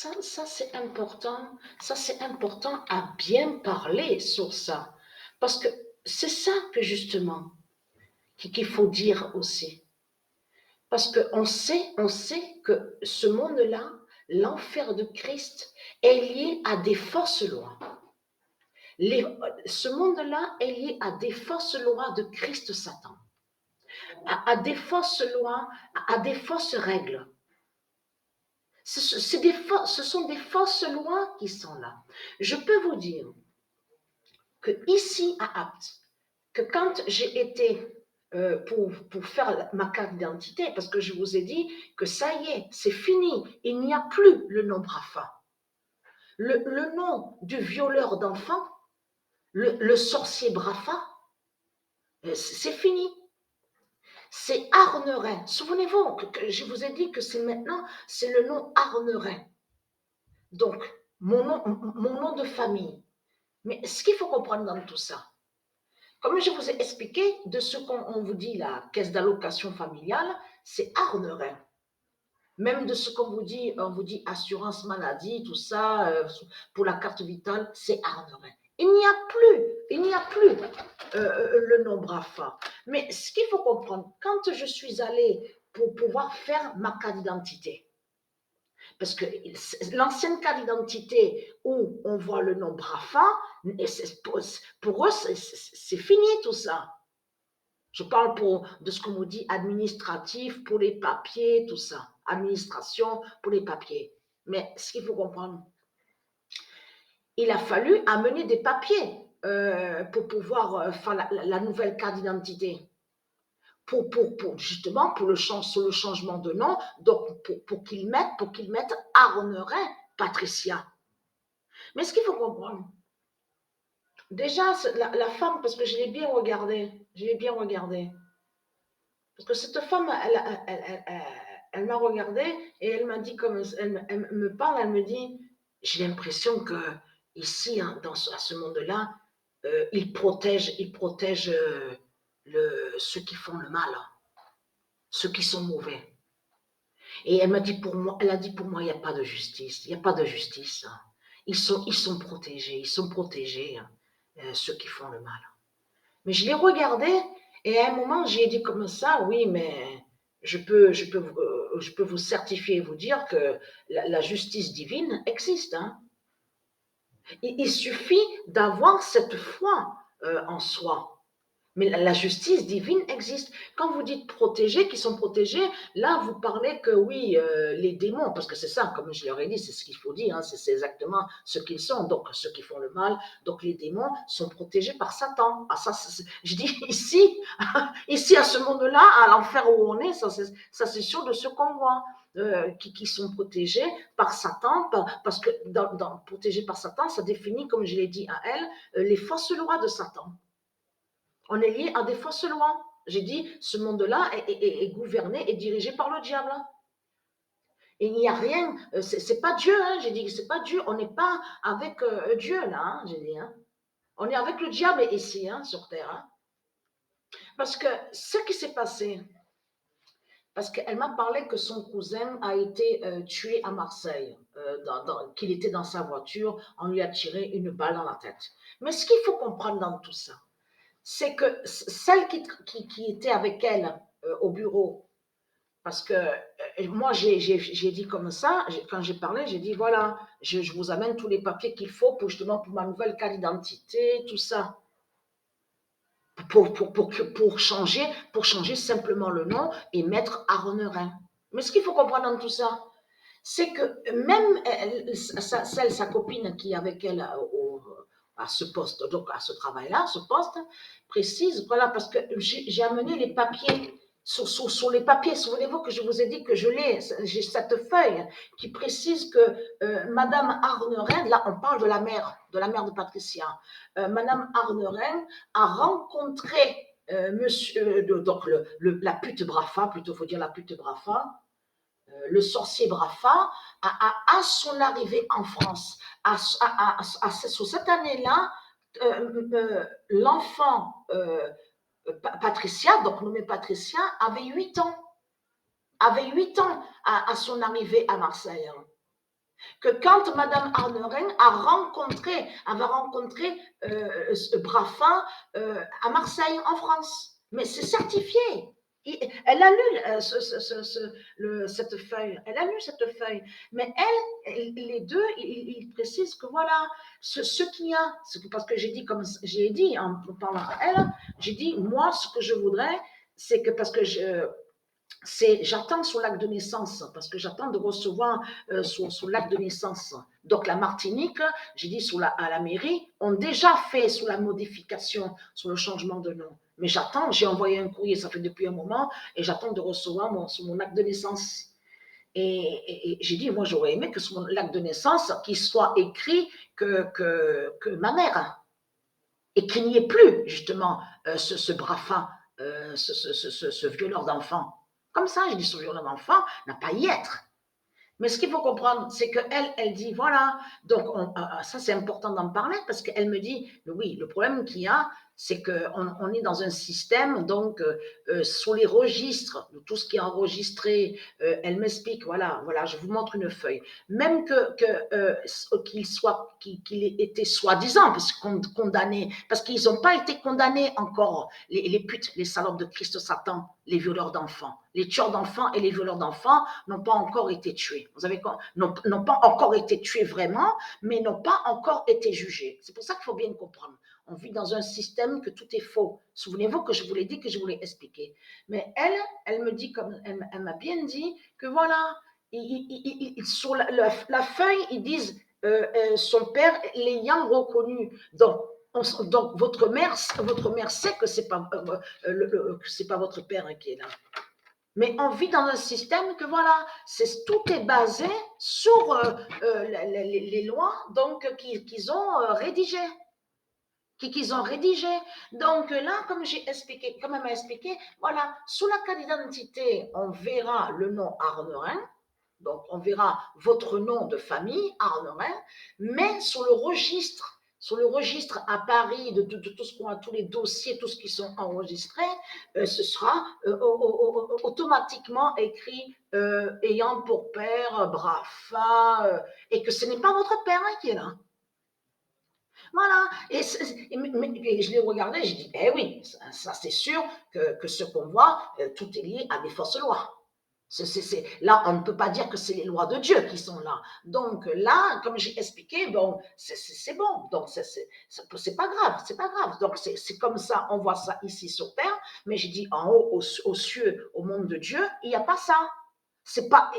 Ça c'est important à bien parler sur ça. Parce que c'est ça que justement qu'il faut dire aussi. Parce qu'on sait que ce monde-là, l'enfer de Christ, est lié à des fausses lois. Les- Ce monde-là est lié à des fausses lois de Christ Satan, à des fausses lois, à des fausses règles. Ce sont des fausses lois qui sont là. Je peux vous dire que ici à Apt, que quand j'ai été pour faire ma carte d'identité, parce que je vous ai dit que ça y est, c'est fini, il n'y a plus le nom Brafa. Le nom du violeur d'enfants, le sorcier Brafa, c'est fini. C'est Arnerin. Souvenez-vous que je vous ai dit que c'est maintenant, c'est le nom Arnerin. Donc, mon nom de famille. Mais ce qu'il faut comprendre dans tout ça, comme je vous ai expliqué, de ce qu'on vous dit, la caisse d'allocation familiale, c'est Arnerin. Même de ce qu'on vous dit, on vous dit assurance maladie, tout ça, pour la carte vitale, c'est Arnerin. Il n'y a plus le nom Brafa. Mais ce qu'il faut comprendre, quand je suis allée pour pouvoir faire ma carte d'identité, parce que l'ancienne carte d'identité où on voit le nom Brafa, pour eux, c'est fini tout ça. Je parle de ce qu'on nous dit administratif, pour les papiers, tout ça. Administration pour les papiers. Mais ce qu'il faut comprendre, il a fallu amener des papiers pour pouvoir faire la nouvelle carte d'identité. Justement pour le changement de nom, donc pour qu'ils mettent Arnerin Patricia. Mais ce qu'il faut comprendre, déjà la femme, parce que je l'ai bien regardée, parce que cette femme, elle m'a regardée et elle m'a dit, comme elle me parle, elle me dit, j'ai l'impression que ici, hein, à ce monde-là, ils protègent ceux qui font le mal, ceux qui sont mauvais. Et elle a dit pour moi, il n'y a pas de justice, il n'y a pas de justice. Hein. Ils sont protégés, hein, ceux qui font le mal. Mais je l'ai regardé et à un moment, j'ai dit comme ça, oui, mais je peux vous certifier et vous dire que la justice divine existe. Hein. Il suffit d'avoir cette foi en soi. Mais la justice divine existe. Quand vous dites protégés, qui sont protégés, là, vous parlez que oui, les démons, parce que c'est ça, comme je leur ai dit, c'est ce qu'il faut dire, hein, c'est exactement ce qu'ils sont. Donc, ceux qui font le mal, donc les démons sont protégés par Satan. Ah, ça, je dis ici, ici, à ce monde-là, à l'enfer où on est, ça c'est sûr de ce qu'on voit. Qui sont protégés par Satan, parce que protégés par Satan, ça définit, comme je l'ai dit à elle, les fausses lois de Satan. On est lié à des fausses lois. J'ai dit, ce monde-là est gouverné et dirigé par le diable. Et il n'y a rien, c'est pas Dieu, hein, j'ai dit, c'est pas Dieu, on n'est pas avec Dieu là, hein, j'ai dit. Hein. On est avec le diable ici, hein, sur terre. Hein. Parce que ce qui s'est passé, parce qu'elle m'a parlé que son cousin a été tué à Marseille, qu'il était dans sa voiture, on lui a tiré une balle dans la tête. Mais ce qu'il faut comprendre dans tout ça, c'est que celle qui était avec elle au bureau, parce que moi j'ai dit comme ça, quand j'ai parlé, j'ai dit voilà, je vous amène tous les papiers qu'il faut justement pour ma nouvelle carte d'identité, tout ça, pour changer simplement le nom et mettre Arnerin. Mais ce qu'il faut comprendre dans tout ça, c'est que même sa copine qui est avec elle à ce poste, donc à ce travail-là, ce poste, précise, voilà, parce que j'ai amené les papiers, sur les papiers, souvenez-vous que je vous ai dit que j'ai cette feuille qui précise que Madame Arnerin, là on parle de la mère de Patricia, Madame Arnerin a rencontré monsieur, donc la pute Brafa, plutôt faut dire la pute Brafa, le sorcier Brafa, à son arrivée en France, sur cette année-là, l'enfant Patricia, donc nommé Patricia, avait 8 ans. Avait 8 ans à son arrivée à Marseille. Que quand Madame Arnerin avait rencontré Braffin à Marseille, en France. Mais c'est certifié. Elle a lu cette feuille. Elle a lu cette feuille. Mais les deux, ils précisent que voilà, ce qu'il y a, parce que j'ai dit, comme j'ai dit en parlant à elle, j'ai dit, moi, ce que je voudrais, c'est que parce que j'attends son acte de naissance, parce que j'attends de recevoir son acte de naissance. Donc la Martinique, j'ai dit à la mairie, ont déjà fait sous la modification, sur le changement de nom. Mais j'attends, j'ai envoyé un courrier, ça fait depuis un moment, et j'attends de recevoir mon acte de naissance. Et j'ai dit, moi j'aurais aimé que sur mon acte de naissance, qu'il soit écrit que ma mère, et qu'il n'y ait plus justement ce Braffin, ce violeur d'enfants. Comme ça, je dis, ce violeur d'enfants n'a pas à y être. Mais ce qu'il faut comprendre, c'est qu'elle, elle dit, voilà, donc ça c'est important d'en parler parce qu'elle me dit, oui, le problème qu'il y a, c'est qu'on est dans un système, donc sur les registres, de tout ce qui est enregistré, elle m'explique, voilà, je vous montre une feuille, même qu'il ait été soi-disant condamné, parce qu'ils n'ont pas été condamnés encore, les putes, les salopes de Christ Satan, les violeurs d'enfants, les tueurs d'enfants et les violeurs d'enfants n'ont pas encore été tués. Vous avez n'ont pas encore été tués vraiment, mais n'ont pas encore été jugés. C'est pour ça qu'il faut bien comprendre. On vit dans un système que tout est faux. Souvenez-vous que je vous l'ai dit, que je vous l'ai expliqué. Mais elle me dit, comme elle m'a bien dit, que voilà, sur la feuille, ils disent son père l'ayant reconnu. Donc votre mère sait que c'est pas votre père qui est là. Mais on vit dans un système que voilà, tout est basé sur les lois donc qu'ils ont rédigées. Qu'ils ont rédigé. Donc là, comme elle m'a expliqué, voilà, sous la carte d'identité, on verra le nom Arnerin, donc on verra votre nom de famille, Arnerin, mais sur le registre à Paris de tout ce qu'on a, tous les dossiers, tout ce qui sont enregistrés, ce sera automatiquement écrit ayant pour père Brafa, et que ce n'est pas votre père qui est là. Voilà. Et je l'ai regardé, j'ai dit, eh oui, ça c'est sûr que ce qu'on voit, tout est lié à des fausses lois. Là, on ne peut pas dire que c'est les lois de Dieu qui sont là. Donc là, comme j'ai expliqué, bon, c'est bon. Donc c'est pas grave, c'est pas grave. Donc c'est comme ça, on voit ça ici sur terre. Mais j'ai dit en haut, aux cieux, au monde de Dieu, il n'y a pas ça. C'est pas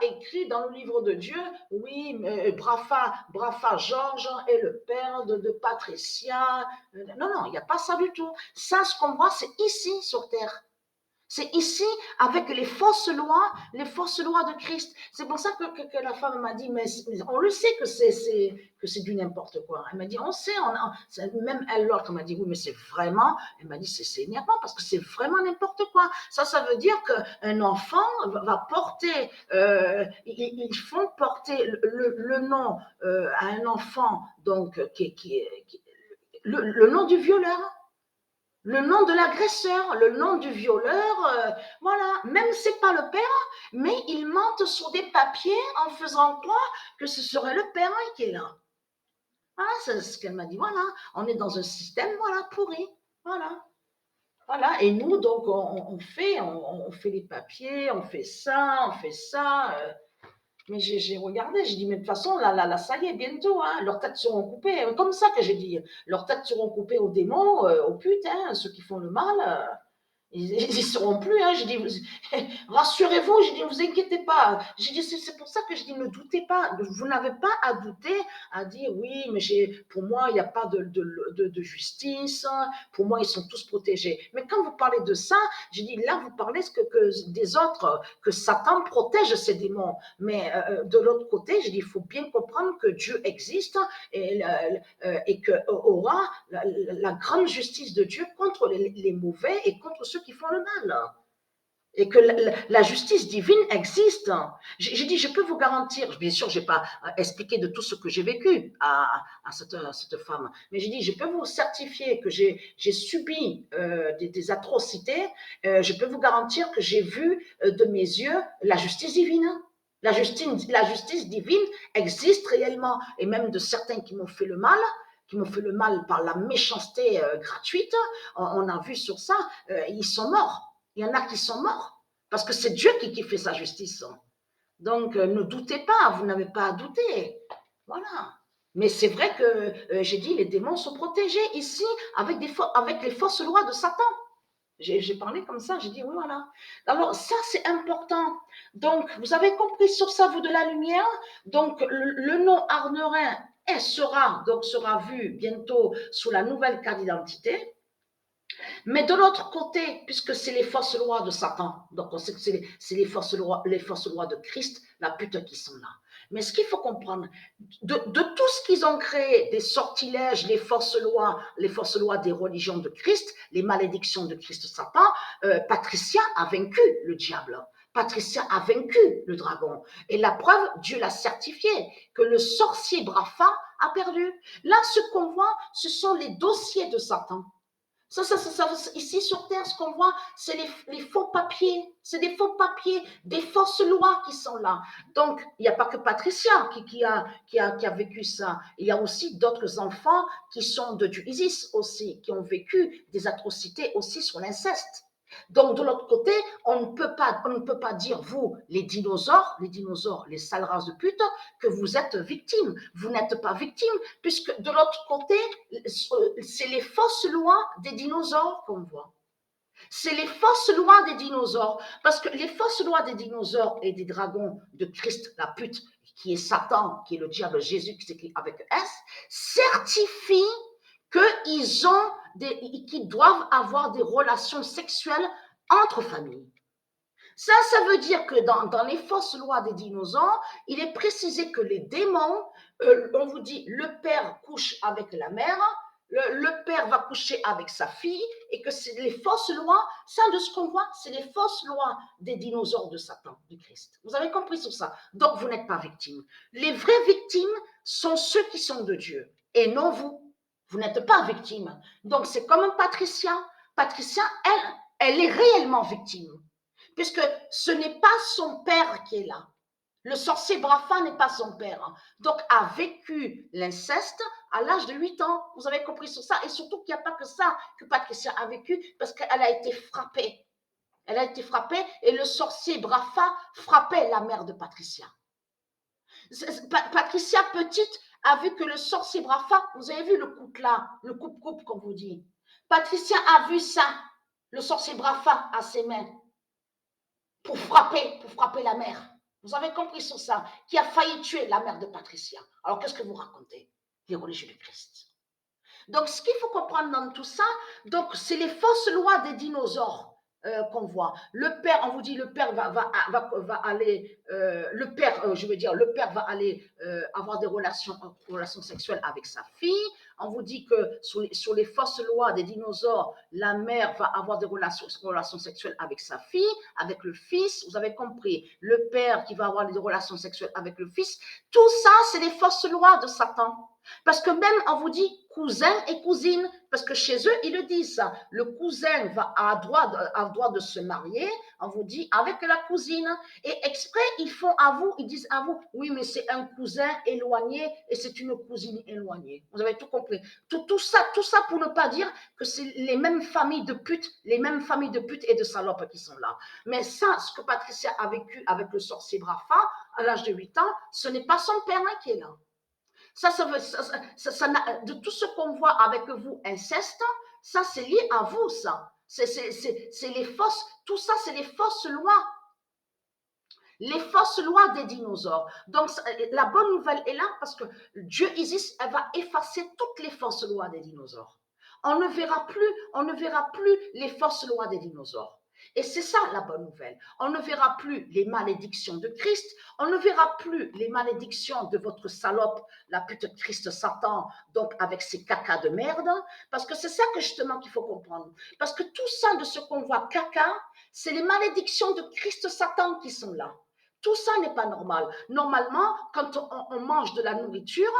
écrit dans le livre de Dieu. Oui, mais Brafa Georges est le père de Patricia. Non, non, il n'y a pas ça du tout. Ça, ce qu'on voit, c'est ici sur terre. C'est ici avec les fausses lois de Christ. C'est pour ça que la femme m'a dit, mais on le sait que c'est du n'importe quoi. Elle m'a dit, on sait, même elle, l'autre m'a dit, oui, mais c'est vraiment, elle m'a dit, c'est énervant parce que c'est vraiment n'importe quoi. Ça veut dire qu'un enfant va porter, ils font porter le nom à un enfant, donc, le nom du violeur. Le nom de l'agresseur, le nom du violeur, voilà. Même c'est pas le père, mais il mente sur des papiers en faisant croire que ce serait le père qui est là. Voilà, c'est ce qu'elle m'a dit. Voilà, on est dans un système, voilà, pourri. Voilà. Voilà. Et nous, donc, on fait les papiers, on fait ça, on fait ça. Mais j'ai regardé, j'ai dit, mais de toute façon, là, ça y est, bientôt, hein, leurs têtes seront coupées. Comme ça que j'ai dit, leurs têtes seront coupées aux démons, aux putes, hein, ceux qui font le mal. Ils y seront plus. Hein. J'ai dit, rassurez-vous, j'ai dit, ne vous inquiétez pas. J'ai dit, c'est pour ça que je dis, ne doutez pas. Vous n'avez pas à douter, à dire, oui, mais pour moi, il n'y a pas de justice. Pour moi, ils sont tous protégés. Mais quand vous parlez de ça, j'ai dit, là, vous parlez des autres, que Satan protège ces démons. Mais de l'autre côté, j'ai dit, il faut bien comprendre que Dieu existe et qu'il aura la grande justice de Dieu contre les mauvais et contre ceux qui font le mal. Et que la justice divine existe. J'ai dit, je peux vous garantir, bien sûr, je n'ai pas expliqué de tout ce que j'ai vécu à cette femme, mais j'ai dit, je peux vous certifier que j'ai subi des atrocités, je peux vous garantir que j'ai vu de mes yeux la justice divine. La justice divine existe réellement. Et même de certains qui m'ont fait le mal par la méchanceté gratuite, on a vu sur ça, ils sont morts. Il y en a qui sont morts. Parce que c'est Dieu qui fait sa justice. Donc, ne doutez pas, vous n'avez pas à douter. Voilà. Mais c'est vrai que j'ai dit, les démons sont protégés ici avec les fausses lois de Satan. J'ai parlé comme ça, j'ai dit oui, voilà. Alors, ça, c'est important. Donc, vous avez compris sur ça, vous de la lumière. Donc, le nom Arnerin sera vu bientôt sous la nouvelle carte d'identité. Mais de l'autre côté, puisque c'est les fausses lois de Satan, donc on sait que c'est les fausses lois de Christ, la pute qui sont là. Mais ce qu'il faut comprendre, de tout ce qu'ils ont créé, des sortilèges, les fausses lois des religions de Christ, les malédictions de Christ Satan, Patricia a vaincu le diable. Patricia a vaincu le dragon. Et la preuve, Dieu l'a certifié, que le sorcier Brafa a perdu. Là, ce qu'on voit, ce sont les dossiers de Satan. Ici sur Terre, ce qu'on voit, c'est les faux papiers. C'est des faux papiers, des fausses lois qui sont là. Donc, il n'y a pas que Patricia qui a vécu ça. Il y a aussi d'autres enfants qui sont du ISIS aussi, qui ont vécu des atrocités aussi sur l'inceste. Donc, de l'autre côté, on ne peut pas dire, vous, les dinosaures, les sales races de pute, que vous êtes victimes. Vous n'êtes pas victimes, puisque de l'autre côté, c'est les fausses lois des dinosaures qu'on voit. C'est les fausses lois des dinosaures. Parce que les fausses lois des dinosaures et des dragons de Christ, la pute, qui est Satan, qui est le diable Jésus, qui s'écrit avec S, certifient qu'ils doivent avoir des relations sexuelles entre familles. Ça veut dire que dans les fausses lois des dinosaures, il est précisé que les démons, on vous dit, le père couche avec la mère, le père va coucher avec sa fille, et que c'est les fausses lois, ça de ce qu'on voit, c'est les fausses lois des dinosaures de Satan, du Christ. Vous avez compris sur ça? Donc vous n'êtes pas victime. Les vraies victimes sont ceux qui sont de Dieu, et non vous. Vous n'êtes pas victime. Donc c'est comme Patricia. Patricia, elle est réellement victime. Puisque ce n'est pas son père qui est là. Le sorcier Brafa n'est pas son père. Donc, a vécu l'inceste à l'âge de 8 ans. Vous avez compris sur ça. Et surtout qu'il n'y a pas que ça que Patricia a vécu, parce qu'elle a été frappée. Elle a été frappée et le sorcier Brafa frappait la mère de Patricia. Patricia, petite, a vu que le sorcier Brafa, vous avez vu le couple là, le coupe-coupe, comme vous dites. Patricia a vu ça, le sorcier Brafa à ses mains. Pour frapper la mère. Vous avez compris sur ça, qui a failli tuer la mère de Patricia. Alors, qu'est-ce que vous racontez? Les religieux du Christ. Donc, ce qu'il faut comprendre dans tout ça, donc, c'est les fausses lois des dinosaures qu'on voit. Le père, on vous dit, le père va aller, le père va aller avoir des relations sexuelles avec sa fille. On vous dit que sur les fausses lois des dinosaures, la mère va avoir des relations sexuelles avec sa fille, avec le fils. Vous avez compris. Le père qui va avoir des relations sexuelles avec le fils. Tout ça, c'est les fausses lois de Satan. Parce que même, on vous dit cousin et cousine, parce que chez eux, ils le disent ça. Le cousin a droit de se marier, on vous dit, avec la cousine. Et exprès, ils disent à vous, oui, mais c'est un cousin éloigné et c'est une cousine éloignée. Vous avez tout compris. Tout ça pour ne pas dire que c'est les mêmes familles de putes, et de salopes qui sont là. Mais ça, ce que Patricia a vécu avec le sorcier Brafa, à l'âge de 8 ans, ce n'est pas son père qui est là. De tout ce qu'on voit avec vous, inceste, ça c'est lié à vous, ça. C'est les fausses, tout ça c'est les fausses lois. Les fausses lois des dinosaures. Donc la bonne nouvelle est là parce que Dieu Isis, elle va effacer toutes les fausses lois des dinosaures. On ne verra plus les fausses lois des dinosaures. Et c'est ça la bonne nouvelle. On ne verra plus les malédictions de Christ, on ne verra plus les malédictions de votre salope, la pute Christ Satan, donc avec ses cacas de merde, parce que c'est ça que justement qu'il faut comprendre. Parce que tout ça de ce qu'on voit caca, c'est les malédictions de Christ Satan qui sont là. Tout ça n'est pas normal. Normalement, quand on mange de la nourriture,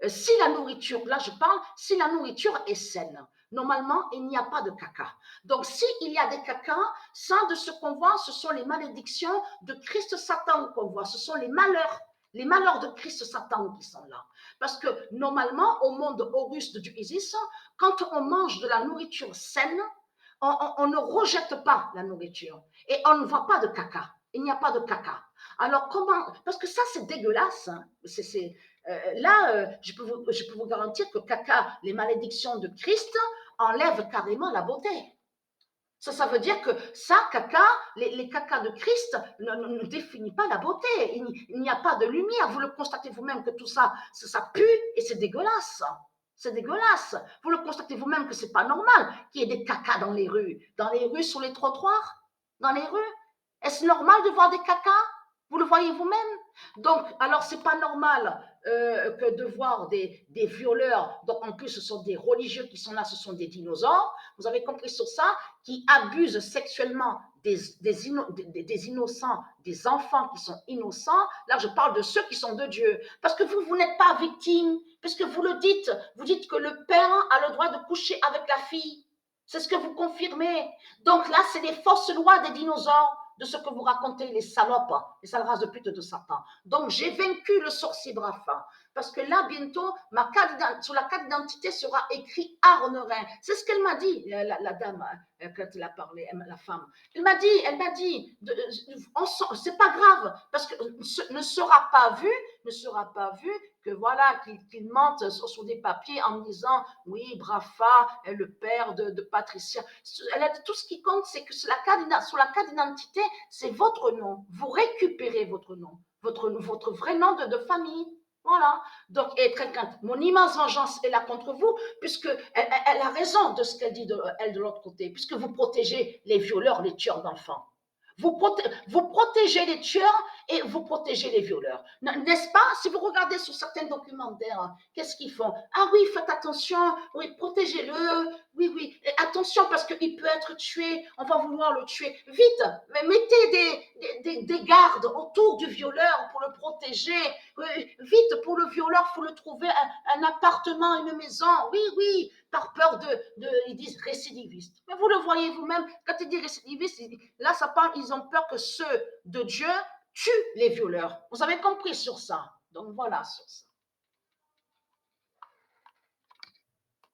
si la nourriture, là je parle, si la nourriture est saine, Normalement, il n'y a pas de caca. Donc, s'il y a des cacas, ça, de ce qu'on voit, ce sont les malédictions de Christ Satan qu'on voit. Ce sont les malheurs de Christ Satan qui sont là. Parce que normalement, au monde auguste du Isis, quand on mange de la nourriture saine, on ne rejette pas la nourriture et on ne voit pas de caca. Il n'y a pas de caca. Alors comment? Parce que ça c'est dégueulasse. Hein. Là, je peux vous garantir que caca, les malédictions de Christ enlèvent carrément la beauté. Ça veut dire que ça, caca, les cacas de Christ ne définit pas la beauté. Il n'y a pas de lumière. Vous le constatez vous-même que tout ça, ça pue et c'est dégueulasse. C'est dégueulasse. Vous le constatez vous-même que c'est pas normal qu'il y ait des cacas dans les rues, sur les trottoirs, dans les rues. Est-ce normal de voir des cacas? Vous le voyez vous-même. Donc, alors c'est pas normal que de voir des violeurs. Donc en plus, ce sont des religieux qui sont là, ce sont des dinosaures. Vous avez compris sur ça, qui abusent sexuellement des innocents, des enfants qui sont innocents. Là, je parle de ceux qui sont de Dieu. Parce que vous n'êtes pas victime, puisque vous le dites. Vous dites que le père a le droit de coucher avec la fille. C'est ce que vous confirmez. Donc là, c'est les fausses lois des dinosaures, de ce que vous racontez, les salopes, les sales races de pute de Satan. Donc j'ai vaincu le sorcier Brafa. Parce que là, bientôt, sur la carte d'identité sera écrit Arnerin. C'est ce qu'elle m'a dit, la dame, quand elle a parlé, la femme. Elle m'a dit, c'est pas grave, parce que ne sera pas vu que voilà, qu'il mente sur des papiers en disant, oui, Brafa est le père de Patricia. Elle a dit, tout ce qui compte, c'est que sur la carte d'identité, c'est votre nom. Vous récupérez votre nom, votre vrai nom de famille. Voilà. Donc, mon immense vengeance est là contre vous, puisque elle a raison de ce qu'elle dit, elle de l'autre côté, puisque vous protégez les violeurs, les tueurs d'enfants. Vous protégez les tueurs et vous protégez les violeurs. N'est-ce pas? Si vous regardez sur certains documentaires, qu'est-ce qu'ils font? Ah oui, faites attention, oui, protégez-le, oui, et attention parce qu'il peut être tué, on va vouloir le tuer. Vite, mais mettez des gardes autour du violeur pour le protéger. Vite, pour le violeur, il faut le trouver un appartement, une maison. Oui, par peur ils disent récidiviste. Mais vous le voyez vous-même, quand ils disent récidiviste, là, ça parle, ils ont peur que ceux de Dieu tuent les violeurs. Vous avez compris sur ça. Donc voilà, sur ça.